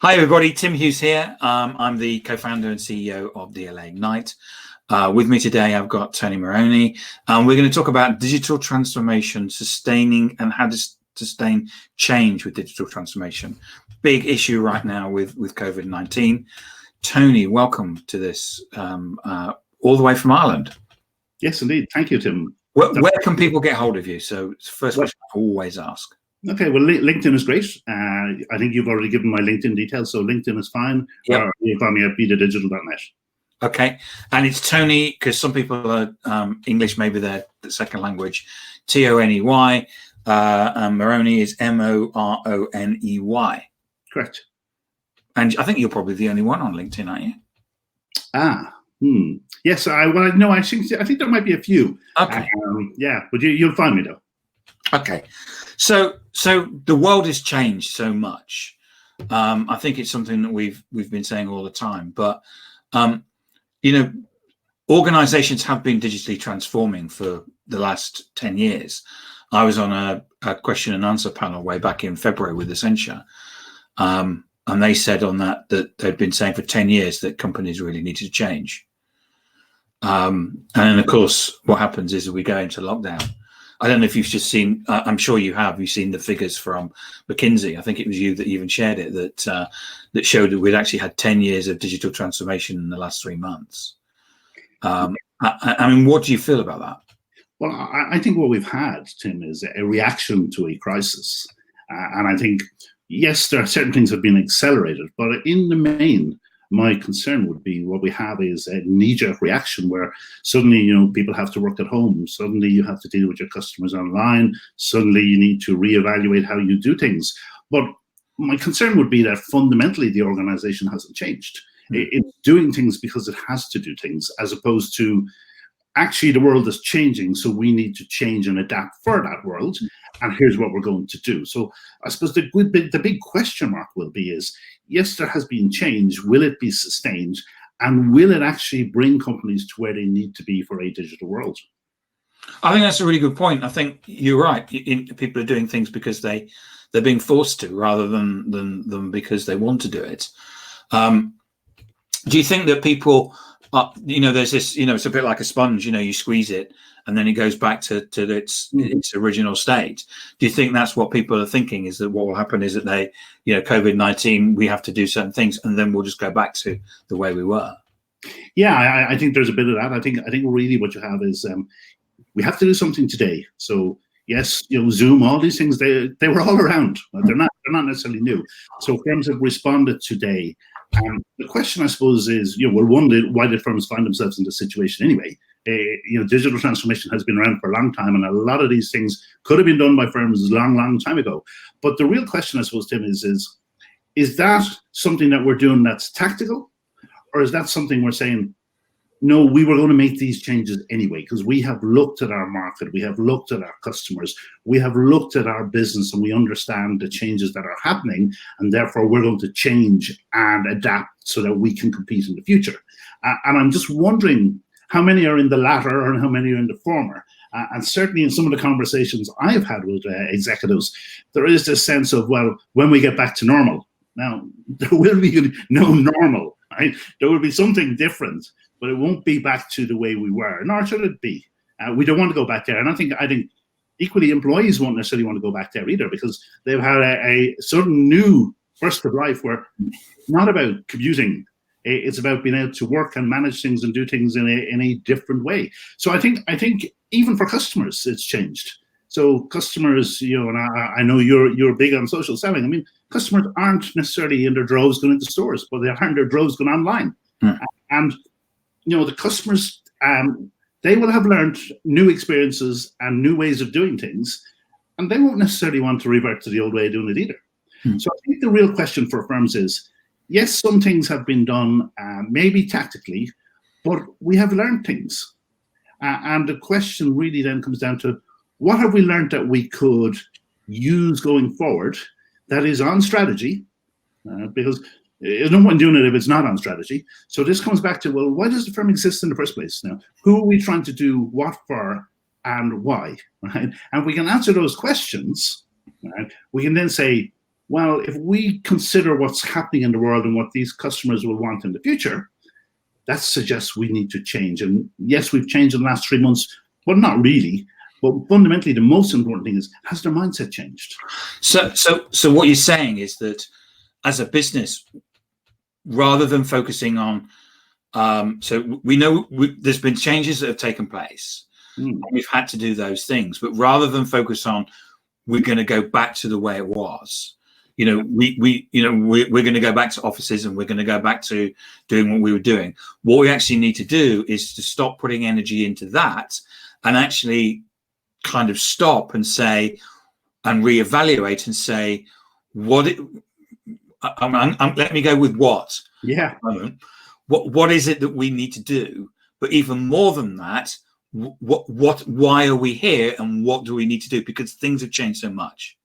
Hi, everybody. Tim Hughes here. I'm the co-founder and CEO of DLA Ignite. With me today, I've got Tony Moroney. We're going to talk about digital transformation, sustaining and how to sustain change with digital transformation. Big issue right now with COVID-19. Tony, welcome to this, all the way from Ireland. Yes, indeed. Thank you, Tim. Where can people get hold of you? So it's the first question I always ask. Okay, well, LinkedIn is great. I think you've already given my LinkedIn details, so LinkedIn is fine. Yep. You can find me at betadigital.net. Okay, and it's Tony, because some people are English, maybe their second language, Toney, and Moroney is Moroney. Correct. And I think you're probably the only one on LinkedIn, aren't you? Yes, I think there might be a few. Okay. Yeah, but you'll find me though. Okay, so the world has changed so much. I think it's something that we've been saying all the time, but organizations have been digitally transforming for the last 10 years. I was on a question and answer panel way back in February with Accenture, and they said on that they'd been saying for 10 years that companies really needed to change. And of course, what happens is we go into lockdown. I don't know if you've just seen, I'm sure you have, you've seen the figures from McKinsey. I think it was you that even shared it, that showed that we'd actually had 10 years of digital transformation in the last 3 months. I mean, what do you feel about that? Well, I think what we've had, Tim, is a reaction to a crisis. And I think, yes, there are certain things that have been accelerated, but in the main, my concern would be what we have is a knee-jerk reaction where suddenly, people have to work at home. Suddenly you have to deal with your customers online. Suddenly you need to reevaluate how you do things. But my concern would be that fundamentally the organization hasn't changed. It's doing things because it has to do things, as opposed to actually the world is changing, so we need to change and adapt for that world. And here's what we're going to do. So I suppose the big question mark will be is, yes, there has been change. Will it be sustained? And will it actually bring companies to where they need to be for a digital world? I think that's a really good point. I think you're right. People are doing things because they're being forced to, rather than because they want to do it. Do you think that people, there's this, it's a bit like a sponge, you squeeze it and then it goes back to its original state. Do you think that's what people are thinking, is that what will happen is that they, COVID-19, we have to do certain things and then we'll just go back to the way we were? Yeah, I think there's a bit of that. I think really what you have is we have to do something today. So yes, Zoom, all these things, they were all around. They're not necessarily new. So firms have responded today. The question, I suppose, is, why did firms find themselves in this situation anyway? Digital transformation has been around for a long time, and a lot of these things could have been done by firms a long time ago. But the real question, I suppose, Tim, is that something that we're doing that's tactical, or is that something we're saying, no, we were going to make these changes anyway, because we have looked at our market, we have looked at our customers, we have looked at our business, and we understand the changes that are happening, and therefore we're going to change and adapt so that we can compete in the future. And I'm just wondering how many are in the latter and how many are in the former. And certainly in some of the conversations I've had with executives, there is this sense of, well, when we get back to normal. Now, there will be no normal, right? There will be something different, but it won't be back to the way we were, nor should it be. We don't want to go back there. And I think equally employees won't necessarily want to go back there either, because they've had a certain new burst of life where it's not about commuting. It's about being able to work and manage things and do things in a different way. So I think even for customers, it's changed. So customers, and I know you're big on social selling. I mean, customers aren't necessarily in their droves going into stores, but they are in their droves going online. And the customers, they will have learned new experiences and new ways of doing things, and they won't necessarily want to revert to the old way of doing it either. So I think the real question for firms is, yes, some things have been done, maybe tactically, but we have learned things. And the question really then comes down to, what have we learned that we could use going forward that is on strategy? Because there's no point doing it if it's not on strategy. So this comes back to, well, why does the firm exist in the first place? Now, who are we trying to do what for and why? Right? And we can answer those questions. Right? We can then say, Well, if we consider what's happening in the world and what these customers will want in the future, that suggests we need to change. And yes, we've changed in the last 3 months, but not really. But fundamentally, the most important thing is, has their mindset changed? So what you're saying is that as a business, rather than focusing on, so we know there's been changes that have taken place. And we've had to do those things, but rather than focus on, we're going to go back to the way it was. We're going to go back to offices and we're going to go back to doing what we were doing. What we actually need to do is to stop putting energy into that and actually kind of stop and say, and reevaluate and say, let me go with what? Yeah. What is it that we need to do? But even more than that, why are we here and what do we need to do? Because things have changed so much.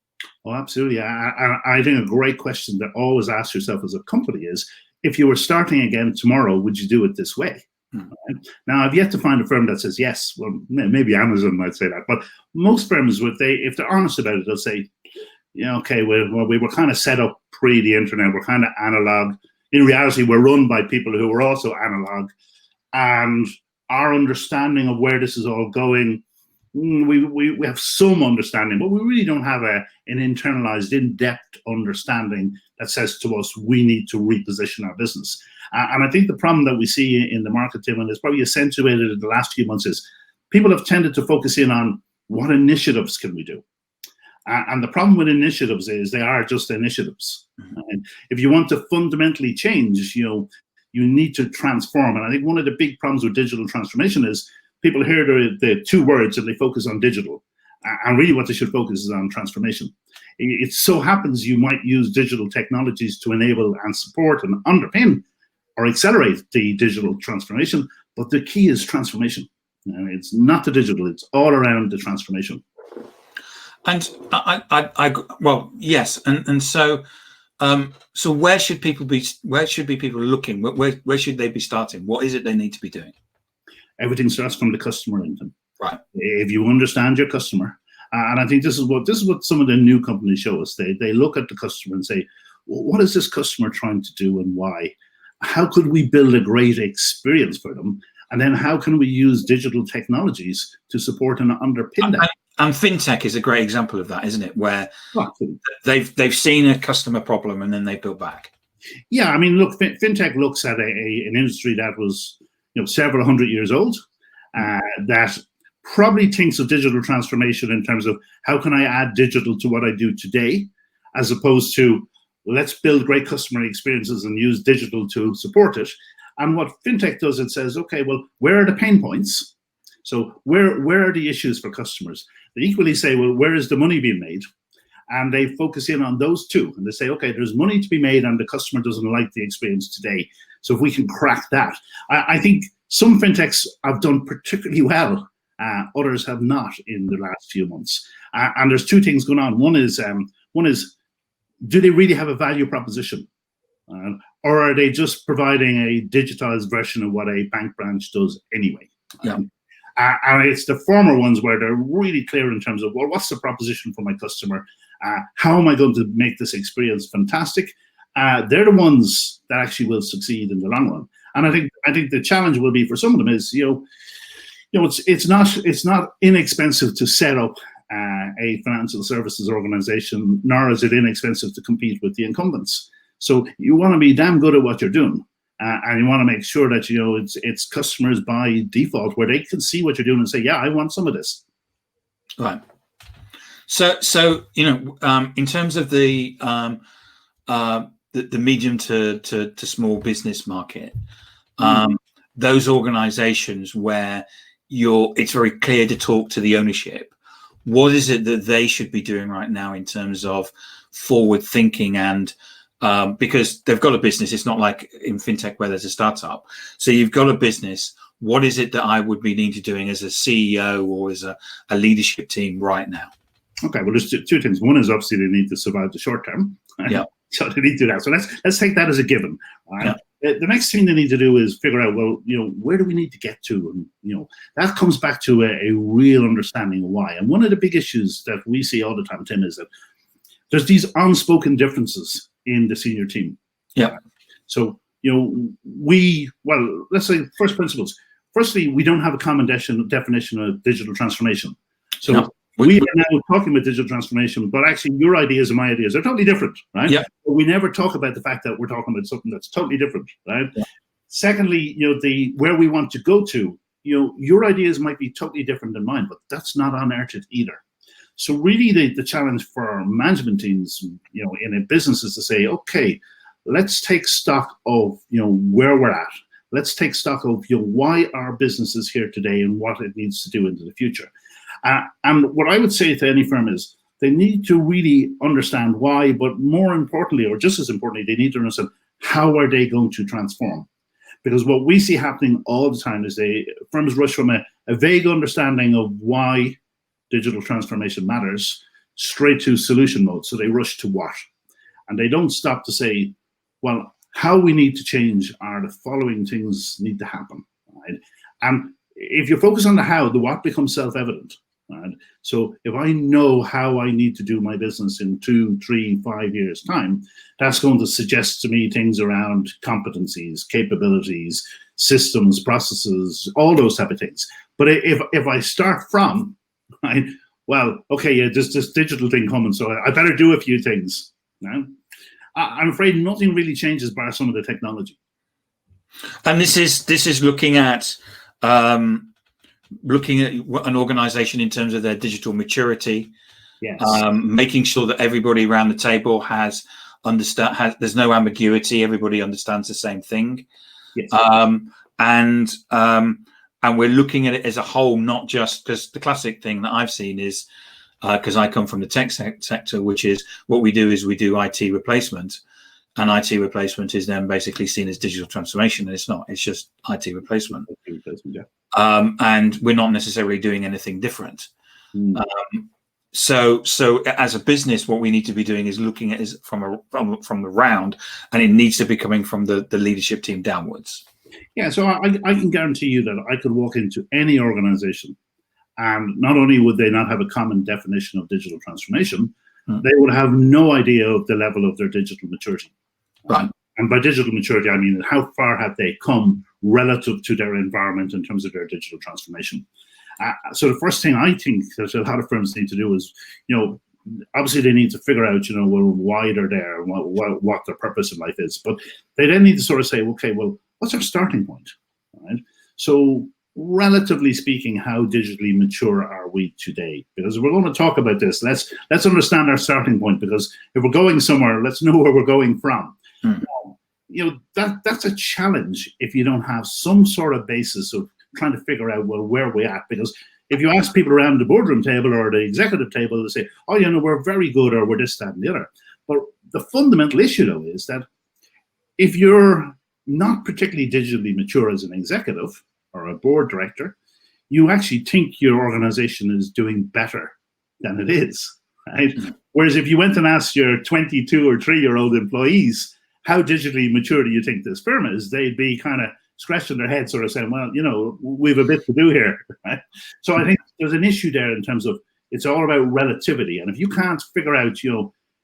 Oh, absolutely. I think a great question to always ask yourself as a company is, if you were starting again tomorrow, would you do it this way? Right? Now, I've yet to find a firm that says yes. Well, maybe Amazon might say that, but most firms, if they're honest about it, they'll say, okay, we were kind of set up pre the internet. We're kind of analog. In reality, we're run by people who are also analog, and our understanding of where this is all going, we have some understanding, but we really don't have an internalized, in-depth understanding that says to us, we need to reposition our business. And I think the problem that we see in the market, Tim, and it's probably accentuated in the last few months, is people have tended to focus in on what initiatives can we do. And the problem with initiatives is they are just initiatives. And if you want to fundamentally change, you need to transform. And I think one of the big problems with digital transformation is people hear the two words and they focus on digital. And really what they should focus is on transformation. It so happens you might use digital technologies to enable and support and underpin or accelerate the digital transformation, but the key is transformation. And it's not the digital, it's all around the transformation. And well, yes. And so where should people be looking? Where should they be starting? What is it they need to be doing? Everything starts from the customer, Linton. Right. If you understand your customer, and I think this is what some of the new companies show us. They look at the customer and say, well, what is this customer trying to do and why? How could we build a great experience for them? And then how can we use digital technologies to support and underpin that? And fintech is a great example of that, isn't it? Where they've seen a customer problem and then they built back. Yeah, I mean, look, fintech looks at an industry that was several hundred years old, that probably thinks of digital transformation in terms of how can I add digital to what I do today, as opposed to let's build great customer experiences and use digital to support it. And what fintech does, it says, okay, well, where are the pain points? So where are the issues for customers? They equally say, well, where is the money being made? And they focus in on those two. And they say, okay, there's money to be made and the customer doesn't like the experience today. So if we can crack that, I think some fintechs have done particularly well. Others have not in the last few months. And there's two things going on. One is, do they really have a value proposition? Or are they just providing a digitized version of what a bank branch does anyway? Yeah. And it's the former ones where they're really clear in terms of, well, what's the proposition for my customer? How am I going to make this experience fantastic? They're the ones that actually will succeed in the long run. And I think the challenge will be for some of them is, it's not inexpensive to set up a financial services organization, nor is it inexpensive to compete with the incumbents. So you want to be damn good at what you're doing. And you want to make sure that, it's customers by default where they can see what you're doing and say, yeah, I want some of this. Right. So in terms of the medium to small business market, those organizations where it's very clear to talk to the ownership, what is it that they should be doing right now in terms of forward thinking and because they've got a business. It's not like in fintech where there's a startup. So you've got a business. What is it that I would be needing to doing as a CEO or as a leadership team right now? Okay, well, there's two things. One is obviously they need to survive the short term. Yeah. So they need to do that. So let's take that as a given. Right? Yeah. The next thing they need to do is figure out, well, where do we need to get to? And, that comes back to a real understanding of why. And one of the big issues that we see all the time, Tim, is that there's these unspoken differences in the senior team. Yeah. So, let's say first principles. Firstly, we don't have a common definition of digital transformation. So no, we are now talking about digital transformation, but actually your ideas and my ideas are totally different, right? Yeah. But we never talk about the fact that we're talking about something that's totally different, right? Yeah. Secondly, where we want to go to, your ideas might be totally different than mine, but that's not unearthed either. So really the challenge for our management teams, in a business is to say, okay, let's take stock of, where we're at. Let's take stock of, why our business is here today and what it needs to do into the future. And what I would say to any firm is they need to really understand why, but more importantly, or just as importantly, they need to understand how are they going to transform. Because what we see happening all the time is firms rush from a vague understanding of why digital transformation matters straight to solution mode. So they rush to what? And they don't stop to say, well, how we need to change are the following things need to happen, right? And if you focus on the how, the what becomes self-evident, right? So if I know how I need to do my business in 2, 3, 5 years' time, that's going to suggest to me things around competencies, capabilities, systems, processes, all those type of things. But if I start from, right, well, okay, yeah, there's this digital thing coming, so I better do a few things. I'm afraid nothing really changes bar some of the technology. And this is looking at an organization in terms of their digital maturity. Yes. Making sure that everybody around the table there's no ambiguity. Everybody understands the same thing. Yes. And we're looking at it as a whole, not just because the classic thing that I've seen is, because I come from the tech sector, which is what we do is we do IT replacement, and IT replacement is then basically seen as digital transformation, and it's not. It's just IT replacement. Yeah. And we're not necessarily doing anything different. So as a business, what we need to be doing is looking at it from the round, and it needs to be coming from the leadership team downwards. Yeah, so I can guarantee you that I could walk into any organization, and not only would they not have a common definition of digital transformation, they would have no idea of the level of their digital maturity. Right. And by digital maturity, I mean how far have they come relative to their environment in terms of their digital transformation. So the first thing I think that a lot of firms need to do is, obviously they need to figure out, why they're there and what their purpose in life is. But they then need to sort of say, okay, well, what's our starting point? Right? So relatively speaking, how digitally mature are we today? Because we're going to talk about this. Let's understand our starting point, because if we're going somewhere, let's know where we're going from. That's a challenge if you don't have some sort of basis of trying to figure out, well, where we're at. Because if you ask people around the boardroom table or the executive table, they say, oh, we're very good, or we're this, that, and the other. But the fundamental issue, though, is that if you're not particularly digitally mature as an executive or a board director, you actually think your organization is doing better than it is, right? Whereas if you went and asked your 22 or 3-year-old employees, how digitally mature do you think this firm is? They'd be kind of scratching their head, sort of saying, well, we've a bit to do here, right? So I think there's an issue there in terms of it's all about relativity. And if you can't figure out,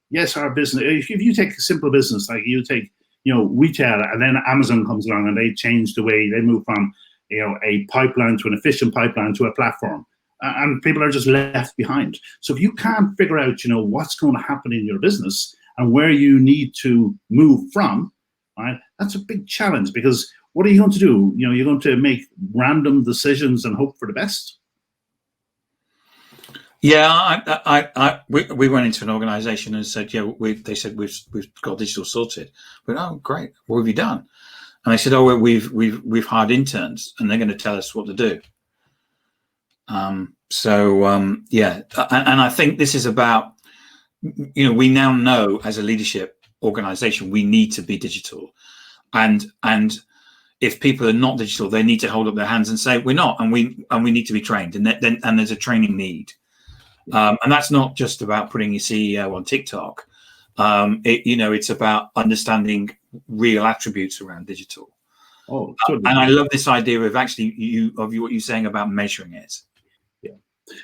yes, our business, if you take a simple business, like you take, retail, and then Amazon comes along and they change the way they move from, a pipeline to an efficient pipeline to a platform, and people are just left behind. So if you can't figure out, what's going to happen in your business and where you need to move from, right, that's a big challenge, because what are you going to do? You're going to make random decisions and hope for the best? Yeah, we went into an organization and said, they said we've got digital sorted. But oh, great, what have you done? And they said, oh, we've hired interns, and they're going to tell us what to do. And I think this is about, we now know as a leadership organization we need to be digital, and if people are not digital, they need to hold up their hands and say we're not, and we need to be trained, and there's a training need. And that's not just about putting your CEO on TikTok. It's about understanding real attributes around digital. Oh, totally. And I love this idea of actually what you're saying about measuring it. Yeah.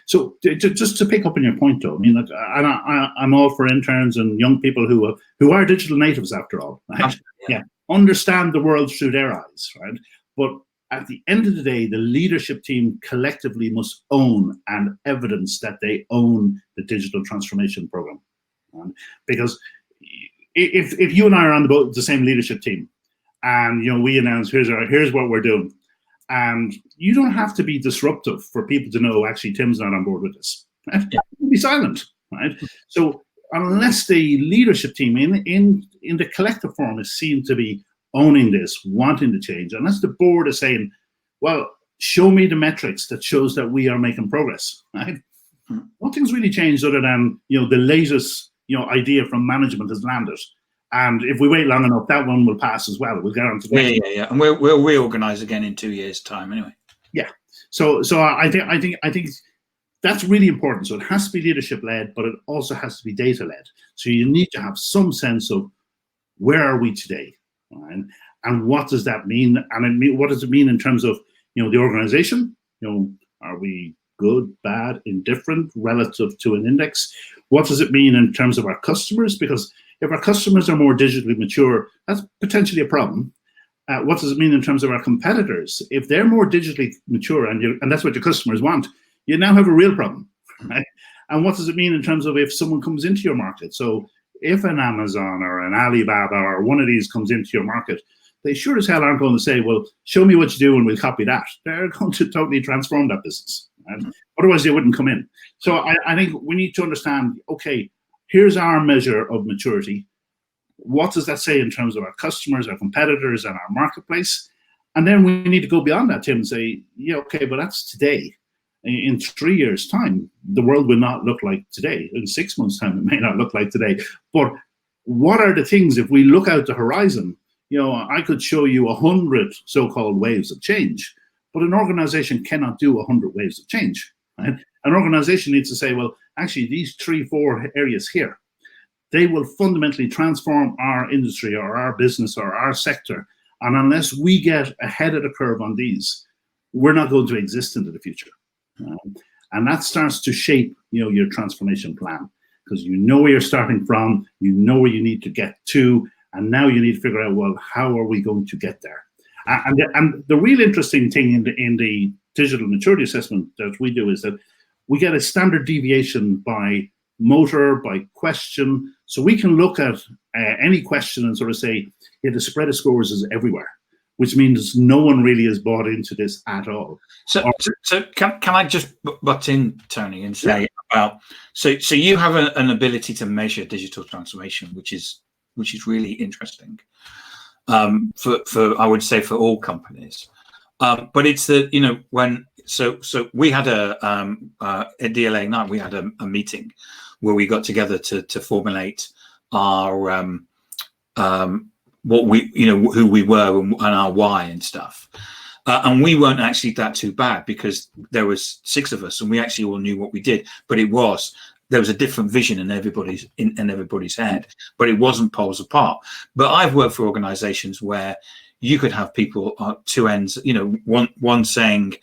So just to pick up on your point, though, I mean, like, I'm all for interns and young people who are digital natives, after all, right? Yeah, understand the world through their eyes, right? But at the end of the day, the leadership team collectively must own and evidence that they own the digital transformation program, because if you and I are on the same leadership team, and we announce here's what we're doing. And you don't have to be disruptive for people to know, actually, Tim's not on board with this. Right? Yeah. Be silent, right? So unless the leadership team in the collective form is seen to be owning this, wanting to change, unless the board is saying, well, show me the metrics that shows that we are making progress, right? Nothing's really changed other than, the latest, idea from management has landed. And if we wait long enough, that one will pass as well. We'll get on to the next one. Yeah. And we'll reorganize again in 2 years' time, anyway. Yeah. So I think that's really important. So it has to be leadership led, but it also has to be data led. So you need to have some sense of where are we today, right? And what does that mean? And what does it mean in terms of the organization? Are we good, bad, indifferent relative to an index? What does it mean in terms of our customers? Because if our customers are more digitally mature, that's potentially a problem. What does it mean in terms of our competitors? If they're more digitally mature and that's what your customers want, you now have a real problem, right? And what does it mean in terms of if someone comes into your market? So if an Amazon or an Alibaba or one of these comes into your market, they sure as hell aren't going to say, well, show me what you do and we'll copy that. They're going to totally transform that business. Right? Otherwise, they wouldn't come in. So I think we need to understand, okay, here's our measure of maturity. What does that say in terms of our customers, our competitors, and our marketplace? And then we need to go beyond that, Tim, and say, yeah, okay, but that's today. In 3 years' time, the world will not look like today. In 6 months' time, it may not look like today. But what are the things, if we look out the horizon, I could show you 100 so-called waves of change, but an organization cannot do 100 waves of change. Right? An organization needs to say, well, actually, these 3-4 areas here, they will fundamentally transform our industry or our business or our sector. And unless we get ahead of the curve on these, we're not going to exist into the future. And that starts to shape, your transformation plan, because you know where you're starting from, you know where you need to get to, and now you need to figure out, well, how are we going to get there? And the real interesting thing in the digital maturity assessment that we do is that we get a standard deviation by motor, by question. So we can look at any question and sort of say, yeah, the spread of scores is everywhere, which means no one really has bought into this at all. So can I just butt in, Tony, and say about so you have an ability to measure digital transformation, which is really interesting. For I would say for all companies, but it's that when so we had at DLA Ignite we had a meeting where we got together to formulate our what we who we were and our why and stuff, and we weren't actually that too bad because there was 6 of us and we actually all knew what we did, but there was a different vision in everybody's head, but it wasn't poles apart. But I've worked for organizations where you could have people at 2 ends, one saying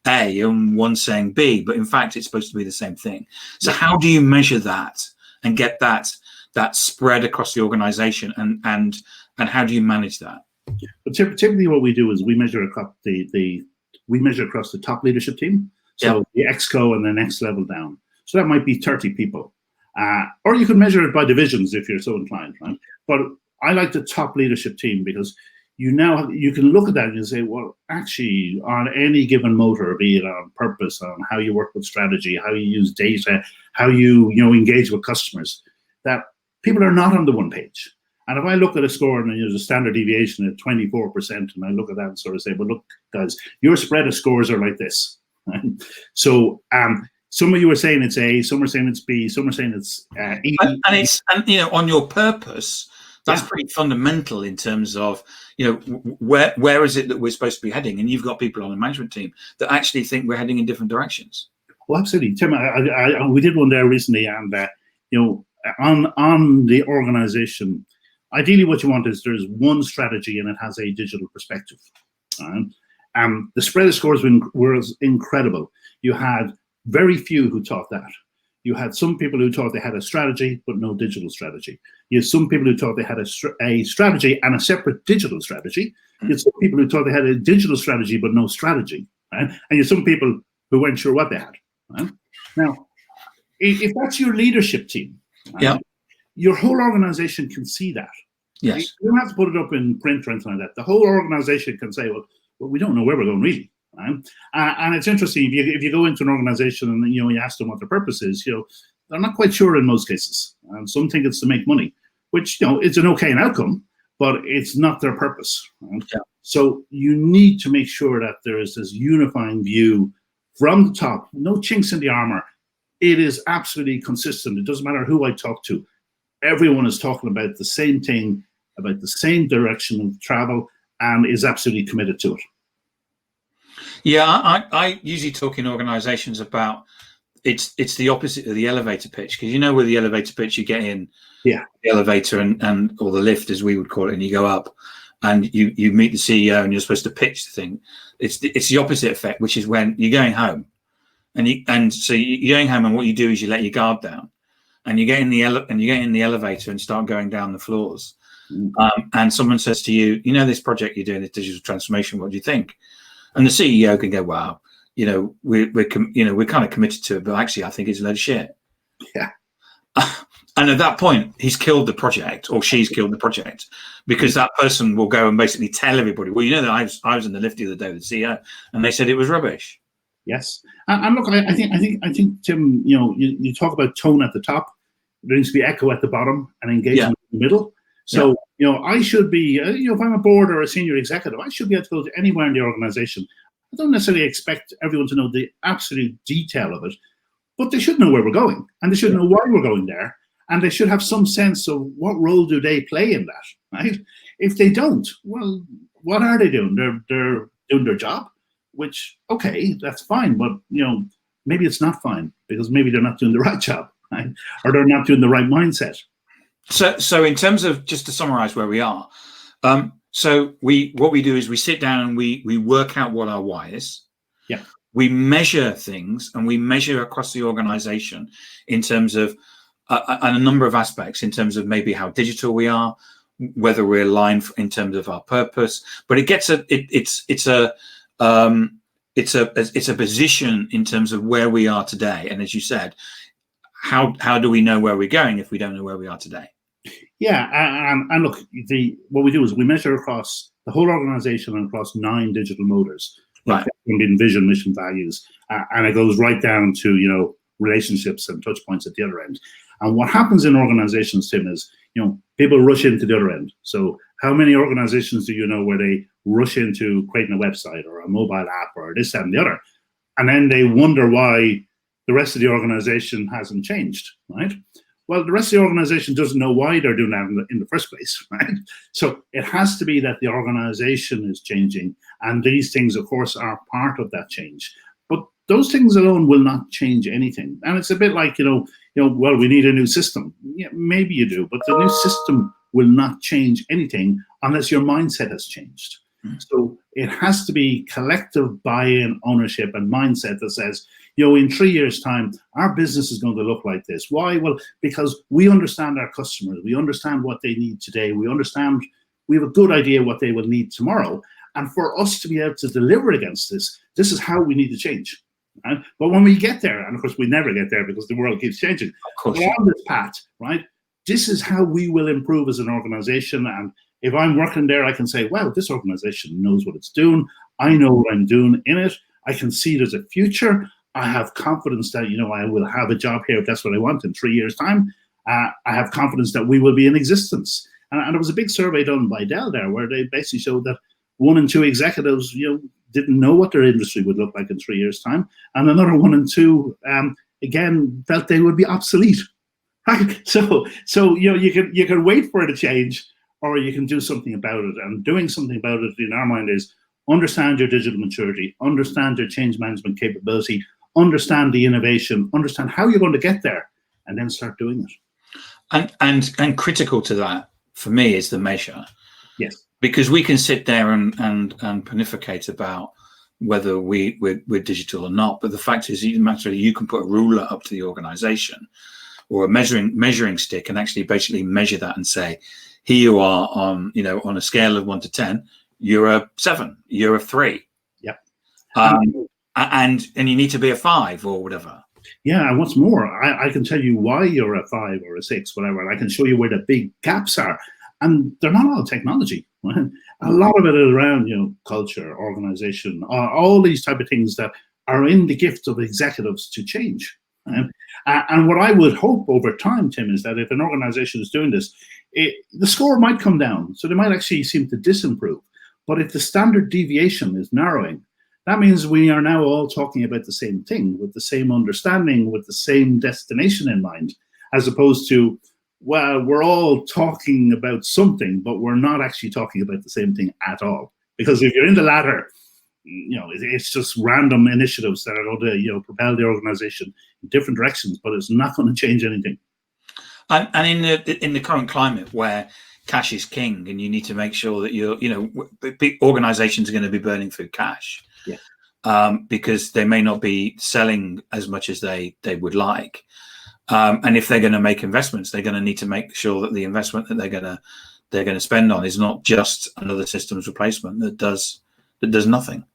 A and one saying B, but in fact it's supposed to be the same thing. So how do you measure that and get that spread across the organization, and how do you manage that? But typically what we do is we measure across the top leadership team, so the exco and the next level down. So that might be 30 people. Or you can measure it by divisions if you're so inclined, right? But I like the top leadership team because you can look at that and you say, well, actually, on any given motor, be it on purpose, on how you work with strategy, how you use data, how you engage with customers, that people are not on the one page. And if I look at a score and there's a standard deviation at 24%, and I look at that and sort of say, well, look, guys, your spread of scores are like this. Right? So, some of you are saying it's A, some are saying it's B, some are saying it's E. And on your purpose, that's pretty fundamental in terms of where is it that we're supposed to be heading, and you've got people on the management team that actually think we're heading in different directions. Well, absolutely, Tim. We did one there recently, and on the organization, ideally, what you want is there's one strategy and it has a digital perspective. The spread of scores was incredible. You had very few who taught that. You had some people who thought they had a strategy, but no digital strategy. You had some people who thought they had a strategy and a separate digital strategy. You had some people who thought they had a digital strategy, but no strategy. Right? And you had some people who weren't sure what they had. Right? Now, if that's your leadership team, right, your whole organization can see that. Yes. You don't have to put it up in print or anything like that. The whole organization can say, well, we don't know where we're going really. Right? And it's interesting, if you go into an organization and you ask them what their purpose is, they're not quite sure in most cases. Some think it's to make money, which it's an okay outcome, but it's not their purpose. Right? Yeah. So you need to make sure that there is this unifying view from the top, no chinks in the armor. It is absolutely consistent. It doesn't matter who I talk to. Everyone is talking about the same thing, about the same direction of travel, and is absolutely committed to it. Yeah, I usually talk in organizations about it's the opposite of the elevator pitch, because with the elevator pitch, you get in the elevator and or the lift, as we would call it, and you go up and you meet the CEO and you're supposed to pitch the thing. It's the opposite effect, which is when you're going home so you're going home, and what you do is you let your guard down and you get in the elevator and start going down the floors. And someone says to you, this project you're doing, this digital transformation, what do you think? And the CEO can go, wow, we're kind of committed to it, but actually I think it's a load of shit. Yeah. And at that point, he's killed the project, or she's killed the project, because that person will go and basically tell everybody, well, that I was in the lift the other day with the CEO, and they said it was rubbish. Yes. And look, I think Tim, you talk about tone at the top. There needs to be echo at the bottom and engagement in the middle. So, I should be, if I'm a board or a senior executive, I should be able to go to anywhere in the organization. I don't necessarily expect everyone to know the absolute detail of it, but they should know where we're going, and they should know why we're going there, and they should have some sense of what role do they play in that, right? If they don't, well, what are they doing? They're doing their job, which, okay, that's fine, but, maybe it's not fine, because maybe they're not doing the right job, right? Or they're not doing the right mindset. So in terms of, just to summarize where we are, so what we do is we sit down and we work out what our why is. Yeah. We measure things, and we measure across the organization in terms of a number of aspects, in terms of maybe how digital we are, whether we're aligned in terms of our purpose. But it's a position in terms of where we are today. And as you said, how do we know where we're going if we don't know where we are today? Yeah, and look, what we do is we measure across the whole organization and across 9 digital motors, right? In vision, mission, values, and it goes right down to relationships and touch points at the other end. And what happens in organizations, Tim, is people rush into the other end. So how many organizations do you know where they rush into creating a website or a mobile app or this, that, and the other, and then they wonder why the rest of the organization hasn't changed, right? Well, the rest of the organization doesn't know why they're doing that in the first place, right? So it has to be that the organization is changing, and these things, of course, are part of that change. But those things alone will not change anything. And it's a bit like, well, we need a new system. Yeah, maybe you do, but the new system will not change anything unless your mindset has changed. So it has to be collective buy-in, ownership, and mindset that says, in 3 years' time, our business is going to look like this. Why? Well, because we understand our customers. We understand what they need today. We have a good idea what they will need tomorrow. And for us to be able to deliver against this is how we need to change. Right? But when we get there, and of course we never get there because the world keeps changing, we're on this path, right? This is how we will improve as an organization. And if I'm working there, I can say, well, this organization knows what it's doing. I know what I'm doing in it. I can see there's a future. I have confidence that, I will have a job here if that's what I want in 3 years' time. I have confidence that we will be in existence. And there was a big survey done by Dell there where they basically showed that 1 in 2 executives, didn't know what their industry would look like in 3 years' time. And another 1 in 2, again, felt they would be obsolete. Right? So you can wait for it to change, or you can do something about it. And doing something about it in our mind is understand your digital maturity, understand your change management capability, understand the innovation, understand how you're going to get there, and then start doing it. And critical to that for me is the measure. Yes. Because we can sit there and pontificate about whether we're digital or not. But the fact is, you can put a ruler up to the organization or a measuring stick and actually basically measure that and say, here you are on a scale of 1 to 10, you're a 7, you're a 3. Yeah. And you need to be a 5 or whatever. Yeah, and what's more, I can tell you why you're a 5 or a 6, whatever. And I can show you where the big gaps are. And they're not all technology. Right? A lot of it is around, culture, organization, all these type of things that are in the gift of executives to change. Right? And what I would hope over time, Tim, is that if an organization is doing this, the score might come down. So they might actually seem to disimprove. But if the standard deviation is narrowing, that means we are now all talking about the same thing, with the same understanding, with the same destination in mind, as opposed to, well, we're all talking about something, but we're not actually talking about the same thing at all. Because if you're in the latter, it's just random initiatives that are going to, propel the organization in different directions, but it's not going to change anything. And in the current climate where cash is king, and you need to make sure that big organizations are going to be burning through cash. Yeah. Because they may not be selling as much as they would like. And if they're going to make investments, they're going to need to make sure that the investment that they're going to spend on is not just another systems replacement that does nothing.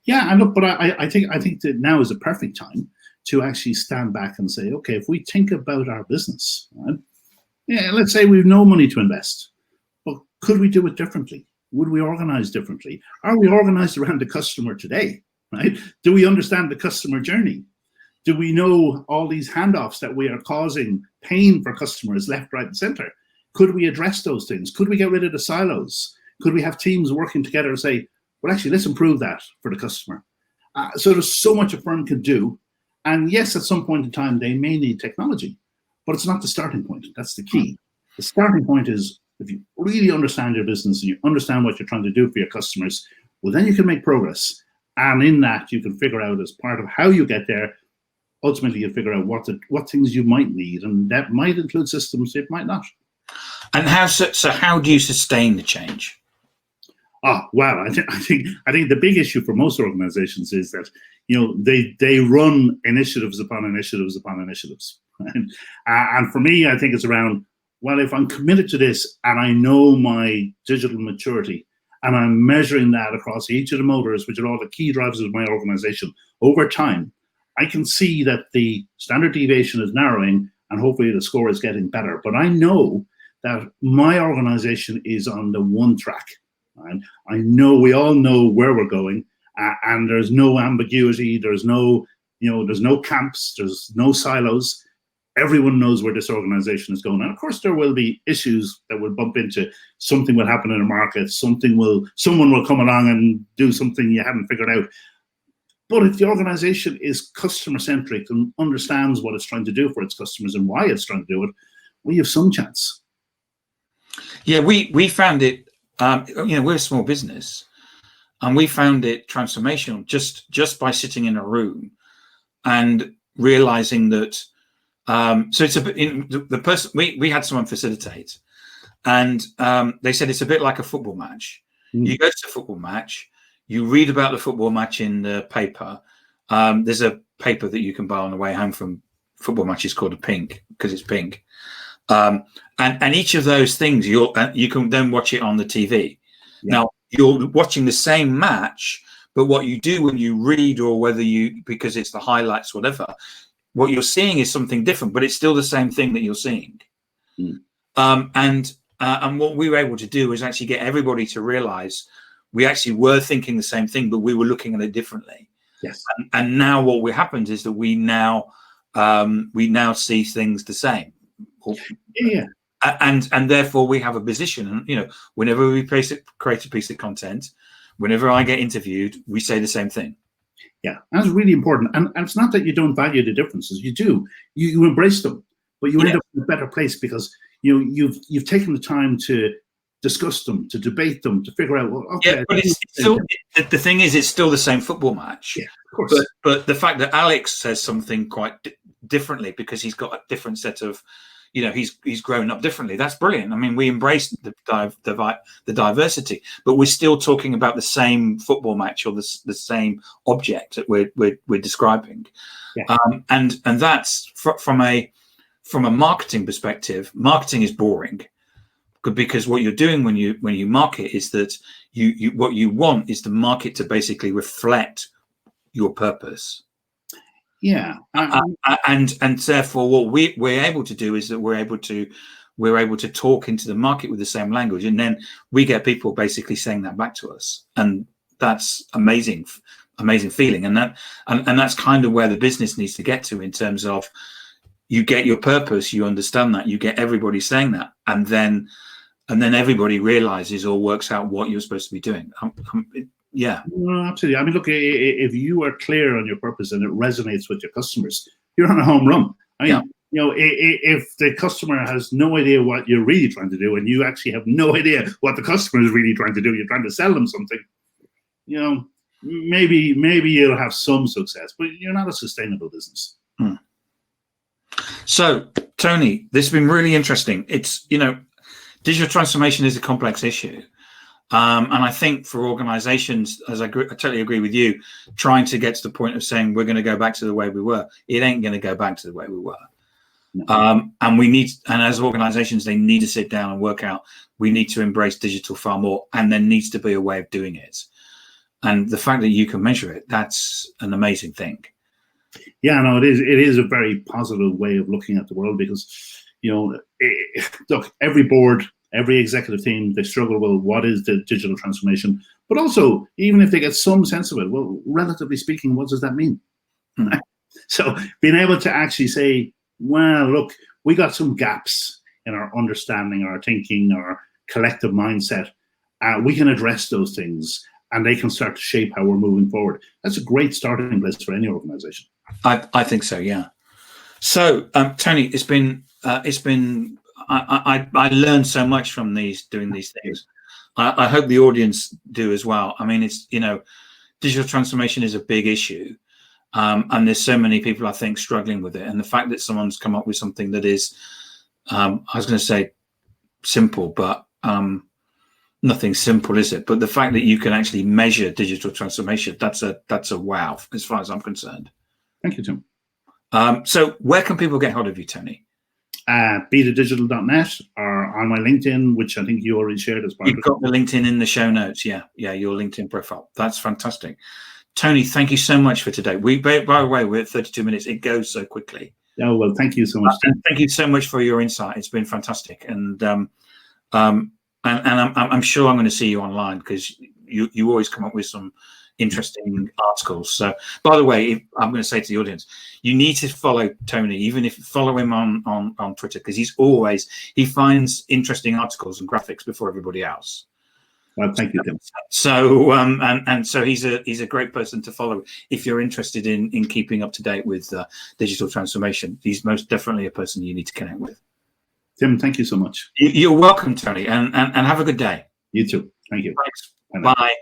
Yeah, and look, but I think that now is a perfect time to actually stand back and say, okay, if we think about our business, right? Yeah, let's say we've no money to invest, but could we do it differently? Would we organize differently? Are we organized around the customer today? Right? Do we understand the customer journey? Do we know all these handoffs that we are causing pain for customers left, right, and center? Could we address those things? Could we get rid of the silos? Could we have teams working together and say, well, actually, let's improve that for the customer? So there's so much a firm can do. And yes, at some point in time, they may need technology, but it's not the starting point. That's the key. The starting point is, if you really understand your business and you understand what you're trying to do for your customers, well, then you can make progress. And in that, you can figure out, as part of how you get there, ultimately you figure out what things you might need, and that might include systems, it might not. And how do you sustain the change? Well, I think the big issue for most organizations is that they run initiatives upon initiatives upon initiatives. And for me, I think it's around, well, if I'm committed to this and I know my digital maturity and I'm measuring that across each of the motors, which are all the key drivers of my organization, over time, I can see that the standard deviation is narrowing and hopefully the score is getting better. But I know that my organization is on the one track. And I know we all know where we're going, and there's no ambiguity. There's no camps. There's no silos. Everyone knows where this organization is going. And of course, there will be issues that will bump into. Something will happen in the market. Someone will come along and do something you haven't figured out. But if the organization is customer centric and understands what it's trying to do for its customers and why it's trying to do it, well, you have some chance. Yeah, we found it. We're a small business, and we found it transformational just by sitting in a room and realizing that. So it's a bit. The person we had someone facilitate, and they said it's a bit like a football match. You go to a football match, you read about the football match in the paper. There's a paper that you can buy on the way home from football matches called a Pink, because it's pink. And each of those things you can then watch it on the TV. Yeah. Now you're watching the same match, but what you do when you read, or because it's the highlights, whatever, what you're seeing is something different, but it's still the same thing that you're seeing. And what we were able to do is actually get everybody to realize we actually were thinking the same thing, but we were looking at it differently. Yes. And now what happens is that we now see things the same. Yeah. And therefore we have a position, and whenever we create a piece of content, whenever I get interviewed, we say the same thing. Yeah, that's really important. And it's not that you don't value the differences. You do. You embrace them, but you end up in a better place because you've taken the time to discuss them, to debate them, to figure out, well, okay. Yeah, but it's still, the thing is, it's still the same football match. Yeah, of course. But the fact that Alex says something quite differently because he's got a different set of, he's grown up differently. That's brilliant. I mean, we embrace the diversity, but we're still talking about the same football match or the same object that we're describing. Yeah. And that's from a marketing perspective. Marketing is boring, because what you're doing when you market is that what you want is the market to basically reflect your purpose. Yeah. And therefore what we're able to do is that we're able to talk into the market with the same language, and then we get people basically saying that back to us, and that's amazing feeling. And that's kind of where the business needs to get to, in terms of you get your purpose, you understand that, you get everybody saying that, and then everybody realizes or works out what you're supposed to be doing. Yeah. No, absolutely. I mean, look, if you are clear on your purpose and it resonates with your customers, you're on a home run. I mean, if the customer has no idea what you're really trying to do, and you actually have no idea what the customer is really trying to do, you're trying to sell them something, maybe you'll have some success, but you're not a sustainable business. So, Tony, this has been really interesting. It's, digital transformation is a complex issue. And I think for organizations, I totally agree with you, trying to get to the point of saying we're going to go back to the way we were, it ain't going to go back to the way we were. No. And as organizations, they need to sit down and work out, we need to embrace digital far more, and there needs to be a way of doing it. And the fact that you can measure it, that's an amazing thing. Yeah, no, it is. It is a very positive way of looking at the world, because, look, every board, every executive team, they struggle with what is the digital transformation, but also, even if they get some sense of it, well, relatively speaking, what does that mean? So being able to actually say, well, look, we got some gaps in our understanding, our thinking, our collective mindset. We can address those things, and they can start to shape how we're moving forward. That's a great starting place for any organization. I think so, yeah. So, Tony, I learned so much from doing these things. I hope the audience do as well. I mean, it's, digital transformation is a big issue, and there's so many people, I think, struggling with it. And the fact that someone's come up with something that is, I was going to say simple, but nothing simple, is it? But the fact that you can actually measure digital transformation, that's a wow, as far as I'm concerned. Thank you, Tim. So where can people get hold of you, Tony? BetaDigital.net, or on my LinkedIn, which I think you already shared as part of it. You've got the LinkedIn in the show notes. Yeah, your LinkedIn profile. That's fantastic. Tony, thank you so much for today. By the way, we're at 32 minutes. It goes so quickly. Oh, well, thank you so much. And thank you so much for your insight. It's been fantastic. And I'm sure I'm going to see you online, because you always come up with some interesting articles. So, by the way, I'm going to say to the audience, you need to follow Tony, even if you follow him on Twitter, because he finds interesting articles and graphics before everybody else. Well, thank you, Tim. So, and so he's a great person to follow if you're interested in keeping up to date with digital transformation. He's most definitely a person you need to connect with. Tim, thank you so much. You're welcome, Tony, and have a good day. You too. Thank you. Thanks. Bye.